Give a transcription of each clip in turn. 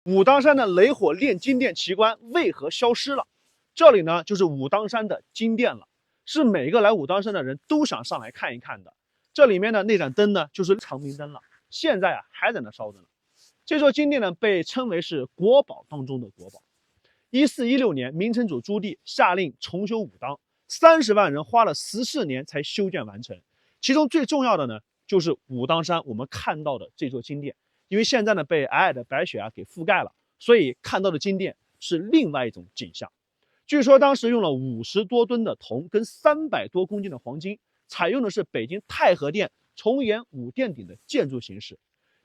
武当山的雷火炼金殿奇观为何消失了？这里呢就是武当山的金殿了，是每一个来武当山的人都想上来看一看的。这里面的那盏灯呢就是长明灯了，现在还在那烧着呢。这座金殿呢被称为是国宝当中的国宝。1416年，明成祖朱棣下令重修武当，30万人花了14年才修建完成。其中最重要的呢就是武当山我们看到的这座金殿。因为现在呢被皑皑的白雪给覆盖了，所以看到的金殿是另外一种景象。据说当时用了50多吨的铜跟300多公斤的黄金，采用的是北京太和殿重檐五殿顶的建筑形式。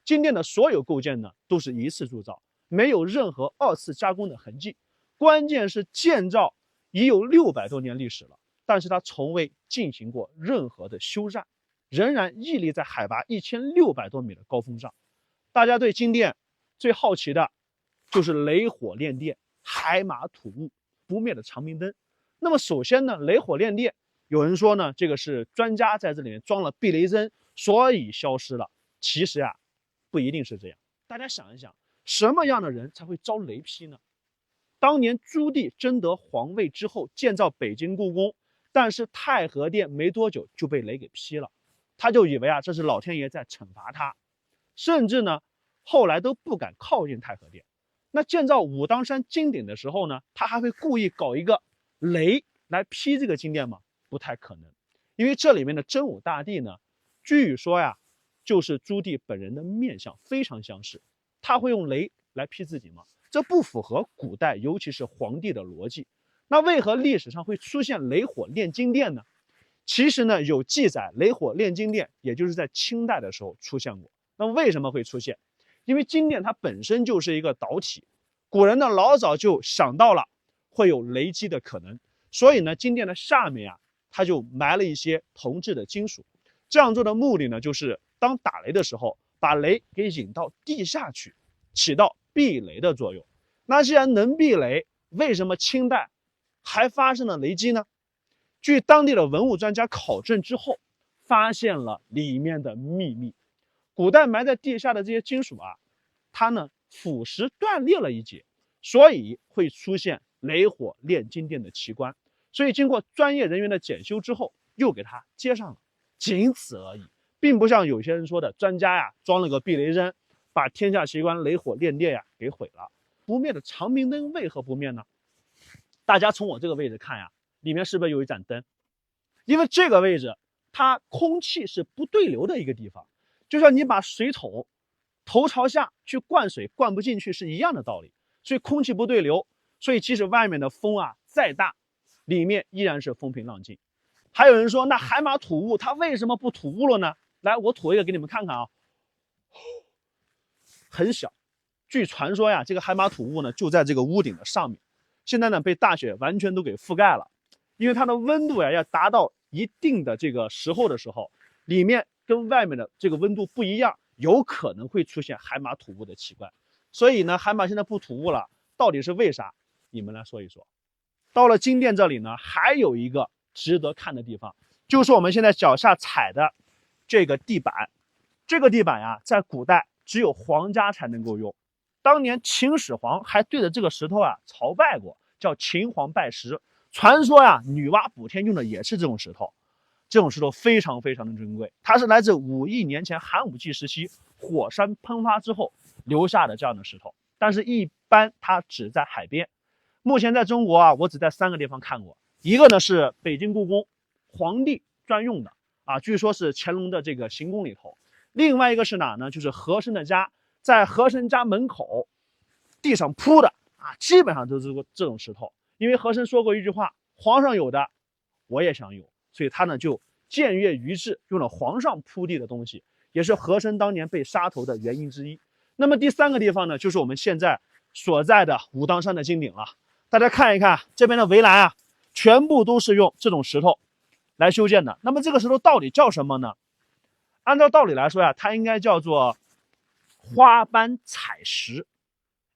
金殿的所有构件呢都是一次铸造，没有任何2次加工的痕迹。关键是建造已有600多年历史了，但是它从未进行过任何的修缮，仍然屹立在海拔1600多米的高峰上。大家对金殿最好奇的就是雷火炼殿、海马吐雾、不灭的长明灯。那么首先呢，雷火炼殿，有人说呢，这个是专家在这里面装了避雷针，所以消失了。其实啊，不一定是这样。大家想一想，什么样的人才会招雷劈呢？当年朱棣争得皇位之后，建造北京故宫，但是太和殿没多久就被雷给劈了，他就以为啊，这是老天爷在惩罚他。甚至呢，后来都不敢靠近太和殿。那建造武当山金顶的时候呢，他还会故意搞一个雷来劈这个金殿吗？不太可能，因为这里面的真武大帝呢，据说呀，就是朱棣本人的面相非常相似，他会用雷来劈自己吗？这不符合古代尤其是皇帝的逻辑。那为何历史上会出现雷火炼金殿呢？其实呢，有记载雷火炼金殿，也就是在清代的时候出现过。那么为什么会出现？因为金殿它本身就是一个导体，古人呢老早就想到了会有雷击的可能，所以呢金殿的下面啊，它就埋了一些铜制的金属。这样做的目的呢，就是当打雷的时候，把雷给引到地下去，起到避雷的作用。那既然能避雷，为什么清代还发生了雷击呢？据当地的文物专家考证之后，发现了里面的秘密。古代埋在地下的这些金属啊，它呢腐蚀断裂了一截，所以会出现雷火炼金殿的奇观。所以经过专业人员的检修之后，又给它接上了，仅此而已，并不像有些人说的专家呀装了个避雷针，把天下奇观雷火炼殿呀给毁了。不灭的长明灯为何不灭呢？大家从我这个位置看呀，里面是不是有一盏灯？因为这个位置它空气是不对流的一个地方。就像你把水桶头朝下去灌水，灌不进去是一样的道理。所以空气不对流，所以即使外面的风啊再大，里面依然是风平浪静。还有人说，那海马吐雾，它为什么不吐雾了呢？来，我吐一个给你们看看啊，很小。据传说呀，这个海马吐雾呢就在这个屋顶的上面，现在呢被大雪完全都给覆盖了。因为它的温度呀要达到一定的这个时候的时候，里面跟外面的这个温度不一样，有可能会出现海马吐雾的奇观。所以呢，海马现在不吐雾了，到底是为啥？你们来说一说。到了金殿这里呢，还有一个值得看的地方，就是我们现在脚下踩的这个地板。这个地板呀，在古代只有皇家才能够用。当年秦始皇还对着这个石头啊朝拜过，叫秦皇拜石。传说呀，女娲补天用的也是这种石头。这种石头非常非常的珍贵，它是来自5亿年前寒武纪时期火山喷发之后留下的这样的石头，但是一般它只在海边。目前在中国啊，我只在3个地方看过，一个呢是北京故宫，皇帝专用的啊，据说是乾隆的这个行宫里头。另外一个是哪呢？就是和珅的家，在和珅家门口地上铺的啊，基本上都是这种石头。因为和珅说过一句话，皇上有的我也想有，所以他呢就僭越于制，用了皇上铺地的东西，也是和珅当年被杀头的原因之一。那么第3个地方呢，就是我们现在所在的武当山的金顶了。大家看一看这边的围栏啊，全部都是用这种石头来修建的。那么这个石头到底叫什么呢？按照道理来说呀，它应该叫做花斑彩石。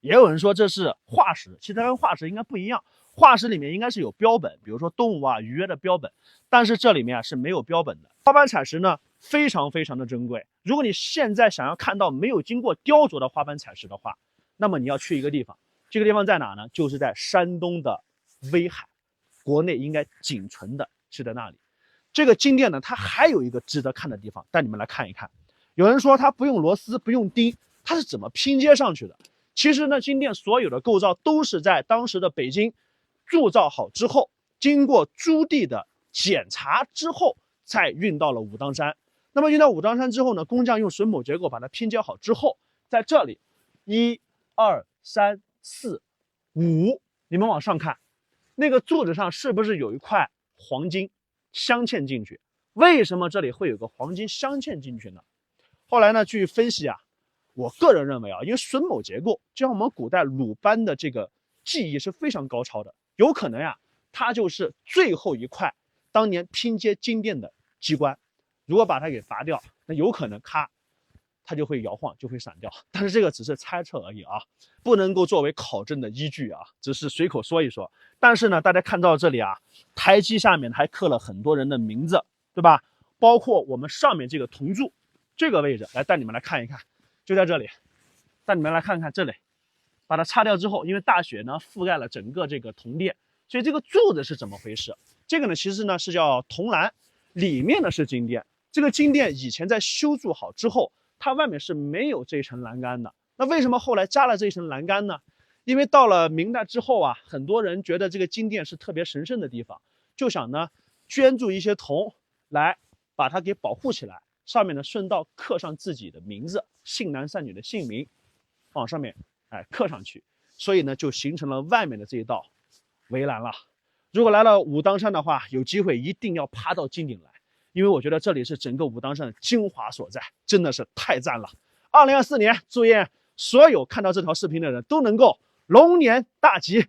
也有人说这是化石，其实它跟化石应该不一样。化石里面应该是有标本，比如说动物啊、鱼的标本，但是这里面是没有标本的。花斑彩石呢，非常非常的珍贵。如果你现在想要看到没有经过雕琢的花斑彩石的话，那么你要去一个地方，这个地方在哪呢？就是在山东的威海，国内应该仅存的是在那里。这个金殿呢，它还有一个值得看的地方，带你们来看一看。有人说它不用螺丝，不用钉，它是怎么拼接上去的？其实呢，金殿所有的构造都是在当时的北京铸造好之后，经过朱棣的检查之后，才运到了武当山。那么运到武当山之后呢，工匠用榫卯结构把它拼接好之后，在这里1、2、3、4、5，你们往上看，那个柱子上是不是有一块黄金镶嵌进去？为什么这里会有个黄金镶嵌进去呢？后来呢，据分析啊，我个人认为啊，因为榫卯结构，就像我们古代鲁班的这个技艺是非常高超的，有可能呀，它就是最后一块当年拼接金殿的机关。如果把它给拔掉，那有可能它就会摇晃，就会散掉。但是这个只是猜测而已啊，不能够作为考证的依据啊，只是随口说一说。但是呢，大家看到这里啊，台基下面还刻了很多人的名字，对吧？包括我们上面这个铜柱，这个位置，来带你们来看一看，就在这里，带你们来看看这里，把它擦掉之后，因为大雪呢覆盖了整个这个铜殿，所以这个柱子是怎么回事？这个呢，其实呢是叫铜栏，里面呢是金殿。这个金殿以前在修筑好之后，它外面是没有这一层栏杆的。那为什么后来加了这一层栏杆呢？因为到了明代之后啊，很多人觉得这个金殿是特别神圣的地方，就想呢捐助一些铜来把它给保护起来，上面呢顺道刻上自己的名字，信男善女的姓名，往上面刻上去，所以呢就形成了外面的这一道围栏了。如果来了武当山的话，有机会一定要爬到金顶来。因为我觉得这里是整个武当山的精华所在，真的是太赞了。2024年，祝愿所有看到这条视频的人都能够龙年大吉。